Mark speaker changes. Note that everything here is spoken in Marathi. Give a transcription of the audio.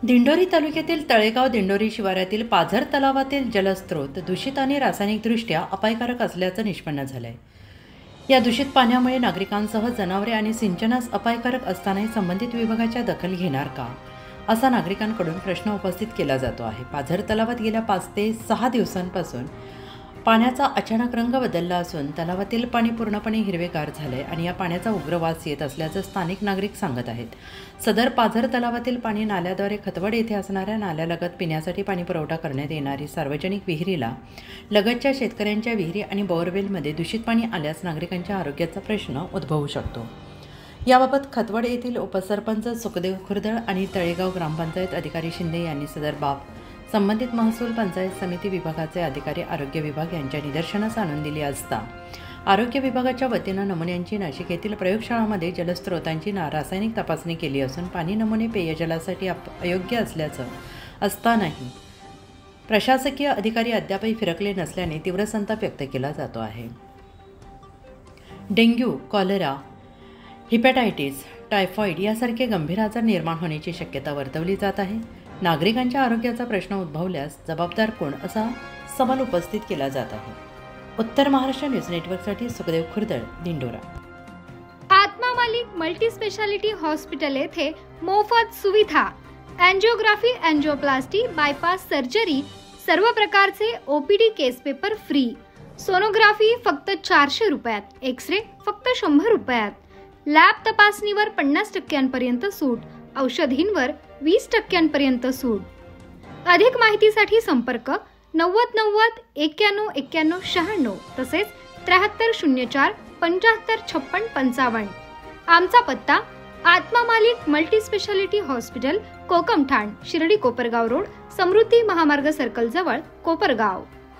Speaker 1: दिंडोरी तालुक्यातील तळेगाव दिंडोरी शिवारातील पाझर तलावातील जलस्रोत दूषित आणि रासायनिकदृष्ट्या अपायकारक असल्याचं निष्पन्न झालं आहे. या दूषित पाण्यामुळे नागरिकांसह जनावरे आणि सिंचनास अपायकारक असतानाही संबंधित विभागाच्या दखल घेणार का, असा नागरिकांकडून प्रश्न उपस्थित केला जातो आहे. पाझर तलावात गेल्या 5 ते 6 दिवसांपासून पाण्याचा अचानक रंग बदलला असून तलावातील पाणी पूर्णपणे हिरवेगार झाले आणि या पाण्याचा उग्र वास येत असल्याचं स्थानिक नागरिक सांगत आहेत. सदर पाझर तलावातील पाणी नाल्याद्वारे खतवड येथे असणाऱ्या नाल्यालगत पिण्यासाठी पाणी पुरवठा करण्यात येणारी सार्वजनिक विहिरीला लगतच्या शेतकऱ्यांच्या विहिरी आणि बोअरवेलमध्ये दूषित पाणी आल्यास नागरिकांच्या आरोग्याचा प्रश्न उद्भवू शकतो. याबाबत खतवड येथील उपसरपंच सुखदेव खुर्दळ आणि तळेगाव ग्रामपंचायत अधिकारी शिंदे यांनी सदर बाब संबंधित महसूल पंचायत समिती विभागाचे अधिकारी आरोग्य विभाग यांच्या निदर्शनास आणून दिली असता आरोग्य विभागाच्या वतीनं नमुन्यांची नाशिक येथील प्रयोगशाळांमध्ये जलस्रोतांची रासायनिक तपासणी केली असून पाणी नमुने पेयजलासाठी अयोग्य असल्याचं असतानाही प्रशासकीय अधिकारी अद्यापही फिरकले नसल्याने तीव्र संताप व्यक्त केला जातो आहे. डेंग्यू, कॉलरा, हिपॅटायटिस, टायफॉइड यासारखे गंभीर आजार निर्माण होण्याची शक्यता वर्तवली जात आहे. नागरिकांच्या आरोग्याचा प्रश्न उद्भवल्यास जबाबदार कोण, असा सवाल उपस्थित केला जात आहे. उत्तर महाराष्ट्र न्यूज नेटवर्कसाठी सुखदेव खुर्दळ, दिंडोरा.
Speaker 2: आत्मा मालिक मल्टी स्पेशालिटी हॉस्पिटल येथे मोफत सुविधा, एंजिओग्राफी, एंजिओप्लास्टी, बायपास सर्जरी, सर्व प्रकारचे ओपीडी केस पेपर फ्री, सोनोग्राफी फक्त 400 रुपयात, एक्सरे फक्त 100 रुपयात, लॅब तपासणीवर 50% सूट, औषधींवर 20% सूट. अधिक माहितीसाठी संपर्क 90 90 91 91 96 तसेच 7304 75 56 55. आमचा पत्ता Atma Malik multi speciality hospital, Kokamthan, Shirdi Kopargaon road, Samruddhi Mahamarg circle जवळ, कोपरगाव.